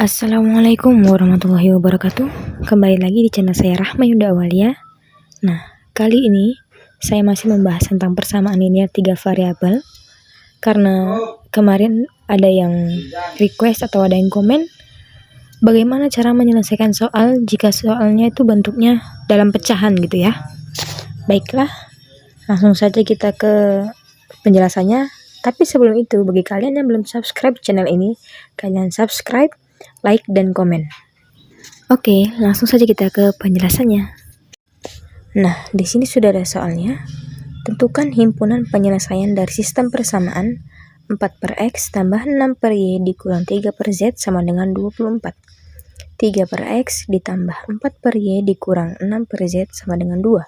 Assalamualaikum warahmatullahi wabarakatuh. Kembali lagi di channel saya Rahma Yunda Awalia. Nah, kali ini saya masih membahas tentang persamaan linear 3 variabel. Karena kemarin ada yang request atau ada yang komen, bagaimana cara menyelesaikan soal jika soalnya itu bentuknya dalam pecahan gitu ya. Baiklah, langsung saja kita ke penjelasannya. Tapi sebelum itu, bagi kalian yang belum subscribe channel ini, kalian subscribe, like, dan komen. Oke, langsung saja kita ke penjelasannya. Nah, di sini sudah ada soalnya. Tentukan himpunan penyelesaian dari sistem persamaan 4/X tambah 6/Y dikurang 3/Z sama dengan 24. 3/X ditambah 4/Y dikurang 6/Z sama dengan 2.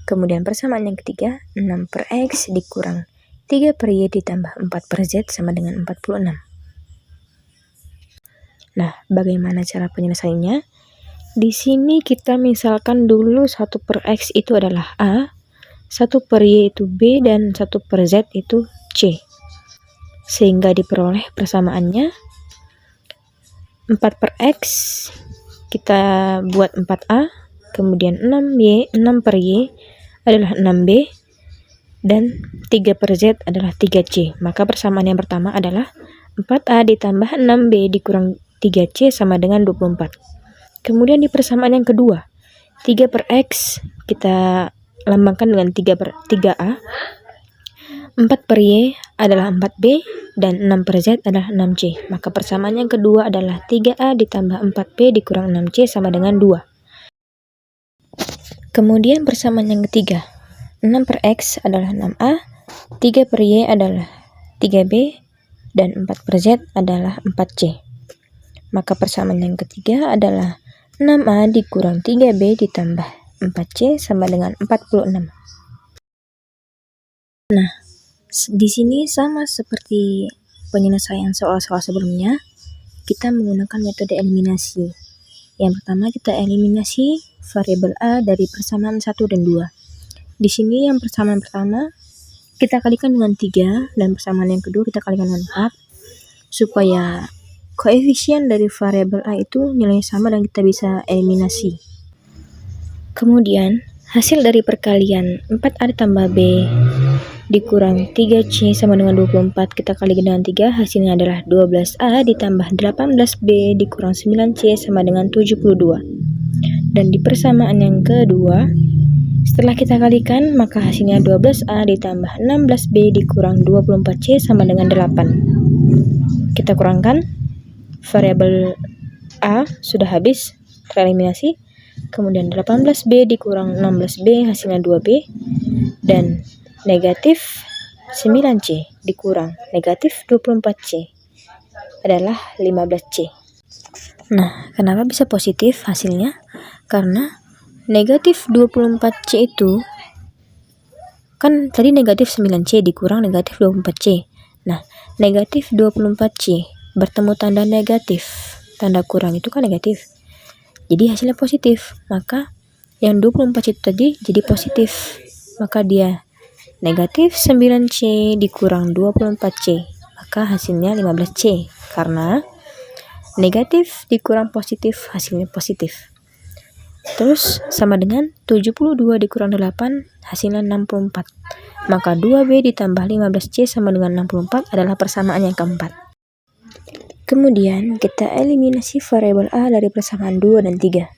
Kemudian persamaan yang ketiga, 6/X dikurang 3/Y ditambah 4/Z sama dengan 46. Nah, bagaimana cara penyelesaiannya? Di sini kita misalkan dulu 1/X itu adalah A, 1/Y itu B, dan 1/Z itu C. Sehingga diperoleh persamaannya 4/X kita buat 4A, kemudian 6/Y adalah 6B, dan 3/Z adalah 3C. Maka persamaan yang pertama adalah 4A ditambah 6B dikurang 3C sama dengan 24. Kemudian di persamaan yang kedua, 3/X kita lambangkan dengan 3A, 4/Y adalah 4B, dan 6/Z adalah 6C. Maka persamaan yang kedua adalah 3A ditambah 4B dikurang 6C sama dengan 2. Kemudian persamaan yang ketiga, 6/X adalah 6A, 3/Y adalah 3B, dan 4/Z adalah 4C. Maka persamaan yang ketiga adalah 6A dikurang 3B ditambah 4C sama dengan 46. Nah, di sini sama seperti penyelesaian soal-soal sebelumnya, kita menggunakan metode eliminasi. Yang pertama kita eliminasi variabel A dari persamaan 1 dan 2. Di sini yang persamaan pertama kita kalikan dengan 3 dan persamaan yang kedua kita kalikan dengan 4 supaya koefisien dari variabel A itu nilainya sama dan kita bisa eliminasi. Kemudian hasil dari perkalian 4A ditambah B dikurang 3C sama dengan 24 kita kalikan dengan 3, hasilnya adalah 12A ditambah 18B dikurang 9C sama dengan 72. Dan di persamaan yang kedua, setelah kita kalikan maka hasilnya 12A ditambah 16B dikurang 24C sama dengan 8. Kita kurangkan, variabel A sudah habis tereliminasi. Kemudian 18B dikurang 16B hasilnya 2B, dan negatif 9C dikurang negatif 24C adalah 15C. Nah, kenapa bisa positif hasilnya? Karena negatif 24C itu kan tadi negatif 9C dikurang negatif 24C. Nah, negatif 24C bertemu tanda negatif, tanda kurang itu kan negatif. Jadi hasilnya positif. Maka yang 24C itu tadi jadi positif. Maka dia negatif 9C dikurang 24C. Maka hasilnya 15C. Karena negatif dikurang positif hasilnya positif. Terus sama dengan 72 dikurang 8 hasilnya 64. Maka 2B ditambah 15C sama dengan 64 adalah persamaan yang keempat. Kemudian kita eliminasi variabel A dari persamaan 2 dan 3.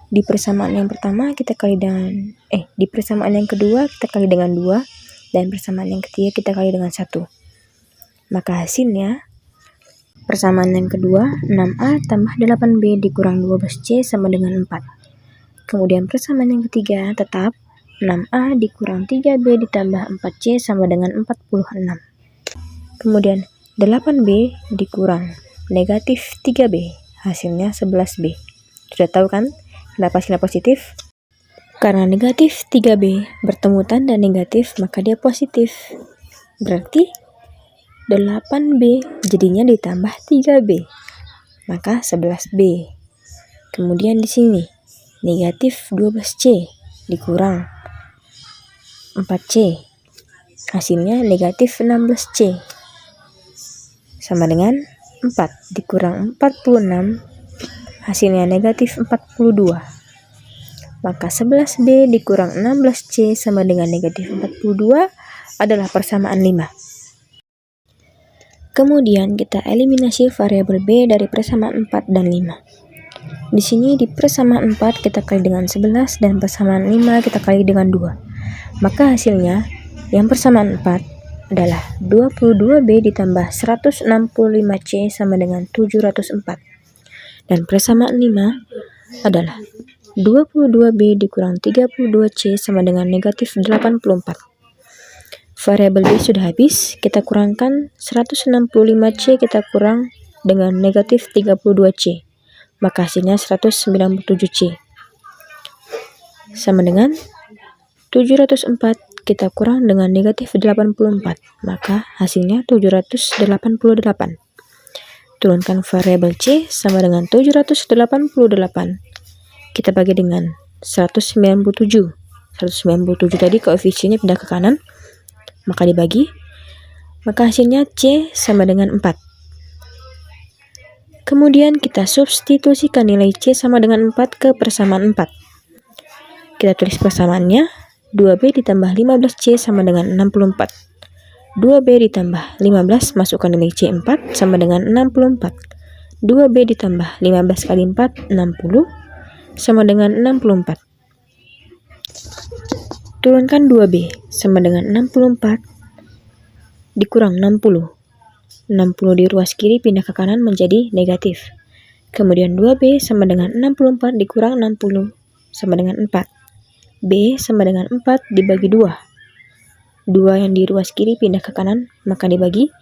Di persamaan yang pertama kita kali dengan di persamaan yang kedua kita kali dengan 2, dan persamaan yang ketiga kita kali dengan 1. Maka hasilnya persamaan yang kedua 6A tambah 8B dikurang 12C sama dengan 4. Kemudian persamaan yang ketiga tetap 6A dikurang 3B ditambah 4C sama dengan 46. Kemudian 8B dikurang negatif 3B hasilnya 11B. Sudah tahu kan kenapa hasilnya positif? Karena negatif 3B bertemu tanda negatif maka dia positif. Berarti 8B jadinya ditambah 3B, maka 11B. Kemudian di sini negatif 12C dikurang 4C hasilnya negatif 16C sama dengan 4 dikurang 46, hasilnya negatif 42. Maka 11B dikurang 16C sama dengan negatif 42 adalah persamaan 5. Kemudian kita eliminasi variabel B dari persamaan 4 dan 5. Di sini di persamaan 4 kita kali dengan 11 dan persamaan 5 kita kali dengan 2. Maka hasilnya yang persamaan 4 adalah 22B ditambah 165C sama dengan 704. Dan persamaan 5 adalah 22B dikurang 32C sama dengan negatif 84. Variabel B sudah habis, kita kurangkan 165C kita kurang dengan negatif 32C. Maka hasilnya 197C. Sama dengan 704 kita kurang dengan negatif 84, maka hasilnya 788. Turunkan variabel C sama dengan 788. Kita bagi dengan 197. 197 tadi koefisiennya pindah ke kanan, maka dibagi, maka hasilnya C sama dengan 4. Kemudian kita substitusikan nilai C sama dengan 4 ke persamaan 4. Kita tulis persamaannya, 2B ditambah 15C sama dengan 64. 2B ditambah 15, masukkan nilai C 4 sama dengan 64. 2B ditambah 15 kali 4, 60, sama dengan 64. Turunkan 2B sama dengan 64, dikurang 60. 60 di ruas kiri pindah ke kanan menjadi negatif. Kemudian 2B sama dengan 64 dikurang 60, sama dengan 4. B sama dengan 4 dibagi 2. 2 yang di ruas kiri pindah ke kanan, maka dibagi.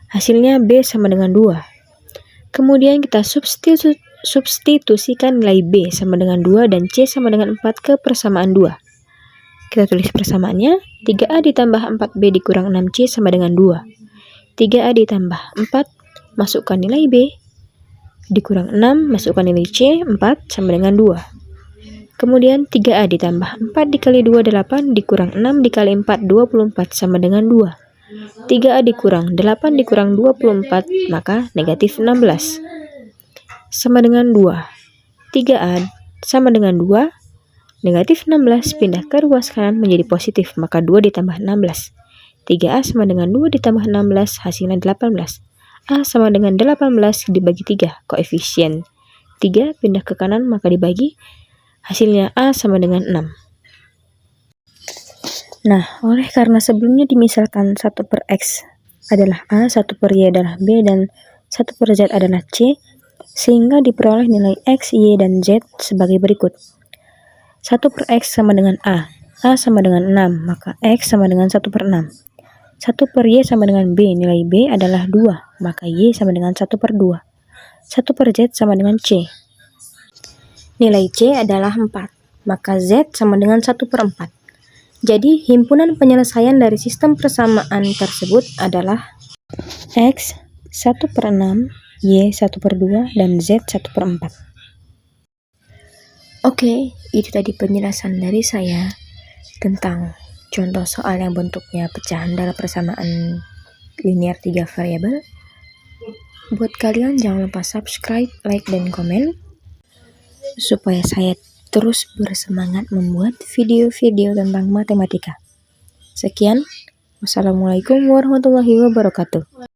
Hasilnya B sama dengan 2. Kemudian kita substitusikan nilai B sama dengan 2 dan C sama dengan 4 ke persamaan 2. Kita tulis persamaannya, 3A ditambah 4B dikurang 6C sama dengan 2. 3A ditambah 4, masukkan nilai B, dikurang 6, masukkan nilai C, 4 sama dengan 2. Kemudian 3A ditambah 4 dikali 2, 8, dikurang 6 dikali 4, 24 sama dengan 2. 3A dikurang 8 dikurang 24, maka negatif 16. Sama dengan 2. 3A sama dengan 2, negatif 16 pindah ke ruas kanan menjadi positif, maka 2 ditambah 16. 3A sama dengan 2 ditambah 16, hasilnya 18. A sama dengan 18 dibagi 3, koefisien 3 pindah ke kanan maka dibagi. Hasilnya A sama dengan 6. Nah, oleh karena sebelumnya dimisalkan 1 per X adalah A, 1 per Y adalah B, dan 1 per Z adalah C, sehingga diperoleh nilai X, Y, dan Z sebagai berikut. 1 per X sama dengan A sama dengan 6, maka X sama dengan 1 per 6. 1 per Y sama dengan B, nilai B adalah 2, maka Y sama dengan 1 per 2. 1 per Z sama dengan C. Nilai C adalah 4, maka Z sama dengan 1 per 4. Jadi, himpunan penyelesaian dari sistem persamaan tersebut adalah X 1 per 6, Y 1 per 2, dan Z 1 per 4. Oke, itu tadi penjelasan dari saya tentang contoh soal yang bentuknya pecahan dalam persamaan linear 3 variabel. Buat kalian jangan lupa subscribe, like, dan komen, supaya saya terus bersemangat membuat video-video tentang matematika. Sekian, wassalamualaikum warahmatullahi wabarakatuh.